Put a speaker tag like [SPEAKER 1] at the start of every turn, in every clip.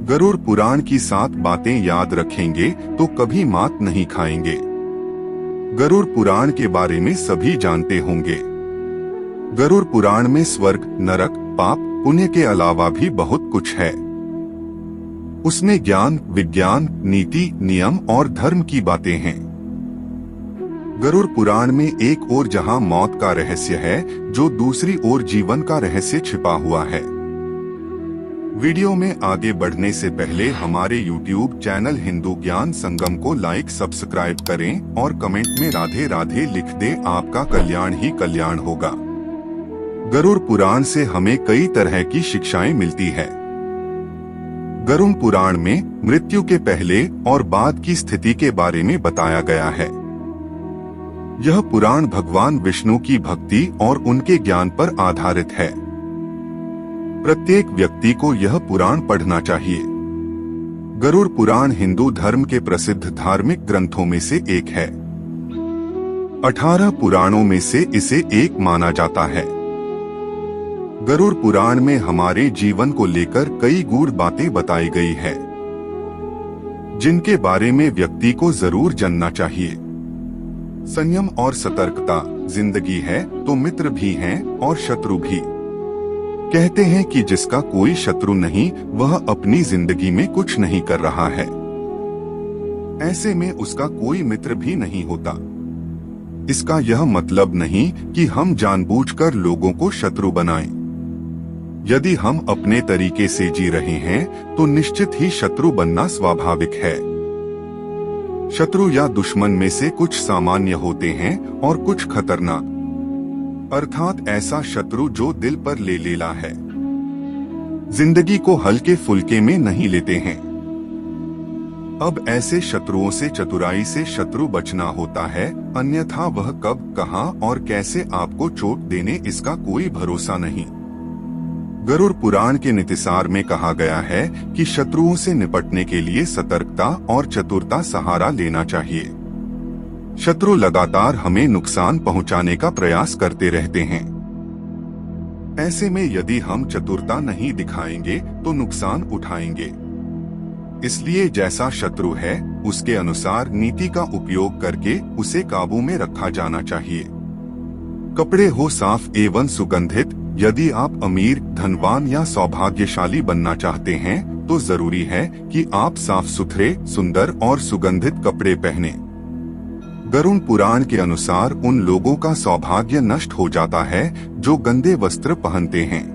[SPEAKER 1] गरुड़ पुराण की 7 बातें याद रखेंगे तो कभी मात नहीं खाएंगे। गरुड़ पुराण के बारे में सभी जानते होंगे। गरुड़ पुराण में स्वर्ग, नरक, पाप, पुण्य के अलावा भी बहुत कुछ है। उसमें ज्ञान, विज्ञान, नीति, नियम और धर्म की बातें हैं। गरुड़ पुराण में एक ओर जहां मौत का रहस्य है, जो दूसरी ओर जीवन का रहस्य छिपा हुआ है। वीडियो में आगे बढ़ने से पहले हमारे YouTube चैनल हिंदू ज्ञान संगम को लाइक, सब्सक्राइब करें और कमेंट में राधे राधे लिख दें। आपका कल्याण ही कल्याण होगा। गरुड़ पुराण से हमें कई तरह की शिक्षाएं मिलती है। गरुड़ पुराण में मृत्यु के पहले और बाद की स्थिति के बारे में बताया गया है। यह पुराण भगवान विष्णु की भक्ति और उनके ज्ञान पर आधारित है। प्रत्येक व्यक्ति को यह पुराण पढ़ना चाहिए। गरुड़ पुराण हिंदू धर्म के प्रसिद्ध धार्मिक ग्रंथों में से एक है। 18 पुराणों में से इसे एक माना जाता है। गरुड़ पुराण में हमारे जीवन को लेकर कई गूढ़ बातें बताई गई है, जिनके बारे में व्यक्ति को जरूर जानना चाहिए। संयम और सतर्कता। जिंदगी है तो मित्र भी हैं और शत्रु भी। कहते हैं कि जिसका कोई शत्रु नहीं, वह अपनी जिंदगी में कुछ नहीं कर रहा है। ऐसे में उसका कोई मित्र भी नहीं होता। इसका यह मतलब नहीं कि हम जानबूझकर लोगों को शत्रु बनाएं। यदि हम अपने तरीके से जी रहे हैं, तो निश्चित ही शत्रु बनना स्वाभाविक है। शत्रु या दुश्मन में से कुछ सामान्य होते हैं और कुछ खतरनाक, अर्थात ऐसा शत्रु जो दिल पर ले लेला है। जिंदगी को हल्के फुल्के में नहीं लेते हैं। अब ऐसे शत्रुओं से चतुराई से शत्रु बचना होता है, अन्यथा वह कब, कहां और कैसे आपको चोट देने, इसका कोई भरोसा नहीं। गरुड़ पुराण के नितिसार में कहा गया है कि शत्रुओं से निपटने के लिए सतर्कता और चतुरता सहारा लेना चाहिए। शत्रु लगातार हमें नुकसान पहुंचाने का प्रयास करते रहते हैं। ऐसे में यदि हम चतुरता नहीं दिखाएंगे तो नुकसान उठाएंगे। इसलिए जैसा शत्रु है, उसके अनुसार नीति का उपयोग करके उसे काबू में रखा जाना चाहिए। कपड़े हो साफ एवं सुगंधित। यदि आप अमीर, धनवान या सौभाग्यशाली बनना चाहते हैं, तो जरूरी है कि आप साफ सुथरे, सुंदर और सुगंधित कपड़े पहने। गरुड़ पुराण के अनुसार उन लोगों का सौभाग्य नष्ट हो जाता है जो गंदे वस्त्र पहनते हैं।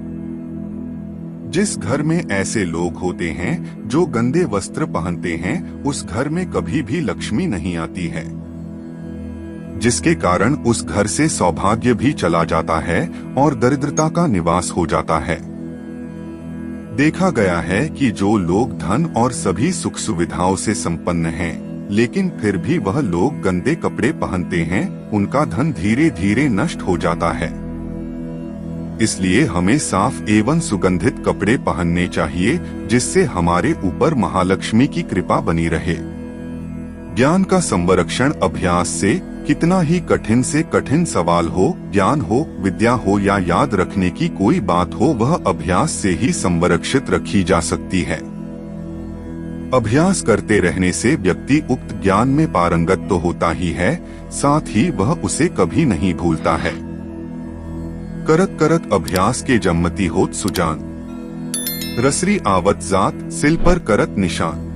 [SPEAKER 1] जिस घर में ऐसे लोग होते हैं जो गंदे वस्त्र पहनते हैं, उस घर में कभी भी लक्ष्मी नहीं आती है, जिसके कारण उस घर से सौभाग्य भी चला जाता है और दरिद्रता का निवास हो जाता है। देखा गया है कि जो लोग धन और सभी सुख सुविधाओं से संपन्न हैं, लेकिन फिर भी वह लोग गंदे कपड़े पहनते हैं, उनका धन धीरे धीरे नष्ट हो जाता है। इसलिए हमें साफ एवं सुगंधित कपड़े पहनने चाहिए, जिससे हमारे ऊपर महालक्ष्मी की कृपा बनी रहे। ज्ञान का संरक्षण अभ्यास से, कितना ही कठिन से कठिन सवाल हो, ज्ञान हो, विद्या हो या याद रखने की कोई बात हो, वह अभ्यास से ही संरक्षित रखी जा सकती है। अभ्यास करते रहने से व्यक्ति उक्त ज्ञान में पारंगत तो होता ही है, साथ ही वह उसे कभी नहीं भूलता है। करत करत अभ्यास के जम्मति होत सुजान, रसरी आवत जात, सिल पर करत निशान।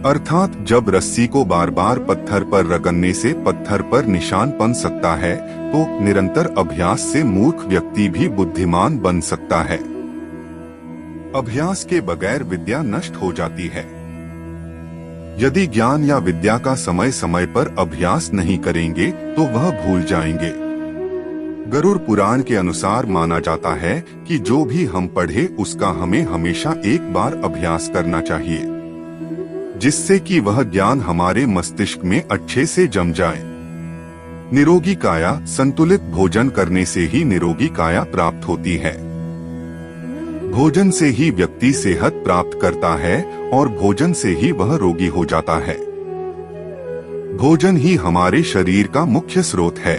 [SPEAKER 1] अर्थात जब रस्सी को बार बार पत्थर पर रगड़ने से पत्थर पर निशान बन सकता है, तो निरंतर अभ्यास से मूर्ख व्यक्ति भी बुद्धिमान बन सकता है। अभ्यास के बगैर विद्या नष्ट हो जाती है। यदि ज्ञान या विद्या का समय समय पर अभ्यास नहीं करेंगे, तो वह भूल जाएंगे। गरुड़ पुराण के अनुसार माना जाता है कि जो भी हम पढ़े, उसका हमें हमेशा एक बार अभ्यास करना चाहिए, जिससे कि वह ज्ञान हमारे मस्तिष्क में अच्छे से जम जाए। निरोगी काया। संतुलित भोजन करने से ही निरोगी काया प्राप्त होती है। भोजन से ही व्यक्ति सेहत प्राप्त करता है और भोजन से ही वह रोगी हो जाता है। भोजन ही हमारे शरीर का मुख्य स्रोत है।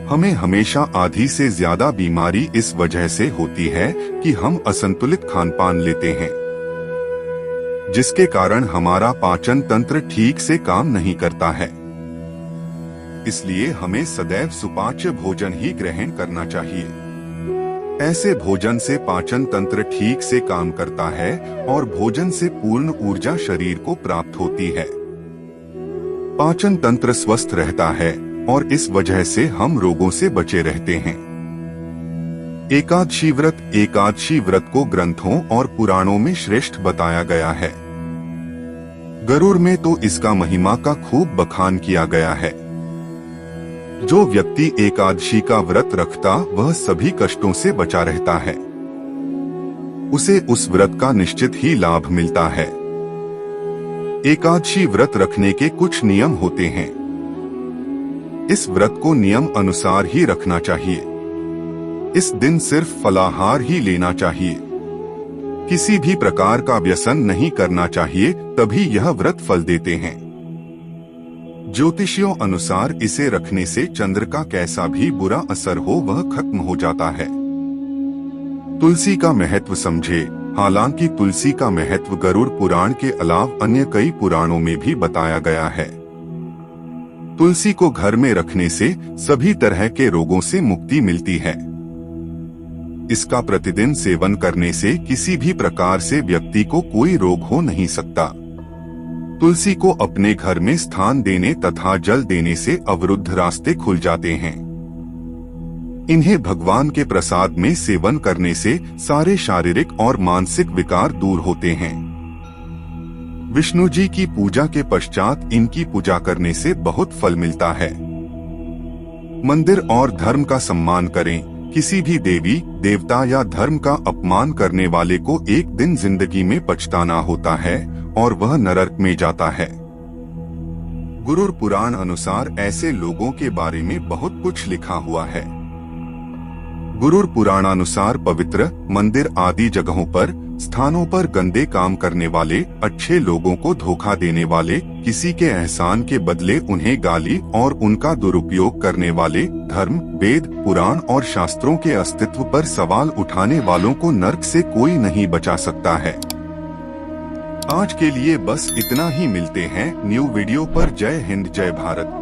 [SPEAKER 1] हमें हमेशा आधी से ज्यादा बीमारी इस वजह से होती है कि हम असंतुलित खानपान लेते हैं। जिसके कारण हमारा पाचन तंत्र ठीक से काम नहीं करता है। इसलिए हमें सदैव सुपाच्य भोजन ही ग्रहण करना चाहिए। ऐसे भोजन से पाचन तंत्र ठीक से काम करता है और भोजन से पूर्ण ऊर्जा शरीर को प्राप्त होती है। पाचन तंत्र स्वस्थ रहता है और इस वजह से हम रोगों से बचे रहते हैं। एकादशी व्रत को ग्रंथों और पुराणों में श्रेष्ठ बताया गया है। गरुड़ में तो इसका महिमा का खूब बखान किया गया है। जो व्यक्ति एकादशी का व्रत रखता वह सभी कष्टों से बचा रहता है। उसे उस व्रत का निश्चित ही लाभ मिलता है। एकादशी व्रत रखने के कुछ नियम होते हैं। इस व्रत को नियम अनुसार ही रखना चाहिए। इस दिन सिर्फ फलाहार ही लेना चाहिए। किसी भी प्रकार का व्यसन नहीं करना चाहिए, तभी यह व्रत फल देते हैं। ज्योतिषियों अनुसार इसे रखने से चंद्र का कैसा भी बुरा असर हो वह खत्म हो जाता है। तुलसी का महत्व समझे। हालांकि तुलसी का महत्व गरुड़ पुराण के अलावा अन्य कई पुराणों में भी बताया गया है। तुलसी को घर में रखने से सभी तरह के रोगों से मुक्ति मिलती है। इसका प्रतिदिन सेवन करने से किसी भी प्रकार से व्यक्ति को कोई रोग हो नहीं सकता। तुलसी को अपने घर में स्थान देने तथा जल देने से अवरुद्ध रास्ते खुल जाते हैं। इन्हें भगवान के प्रसाद में सेवन करने से सारे शारीरिक और मानसिक विकार दूर होते हैं। विष्णु जी की पूजा के पश्चात इनकी पूजा करने से बहुत फल मिलता है। मंदिर और धर्म का सम्मान करें। किसी भी देवी देवता या धर्म का अपमान करने वाले को एक दिन जिंदगी में पछताना होता है और वह नरक में जाता है। गरुड़ पुराण अनुसार ऐसे लोगों के बारे में बहुत कुछ लिखा हुआ है। गरुड़ पुराणानुसार पवित्र मंदिर आदि जगहों पर स्थानों पर गंदे काम करने वाले, अच्छे लोगों को धोखा देने वाले, किसी के एहसान के बदले उन्हें गाली और उनका दुरुपयोग करने वाले, धर्म, वेद, पुराण और शास्त्रों के अस्तित्व पर सवाल उठाने वालों को नरक से कोई नहीं बचा सकता है। आज के लिए बस इतना ही। मिलते हैं न्यू वीडियो पर। जय हिंद, जय भारत।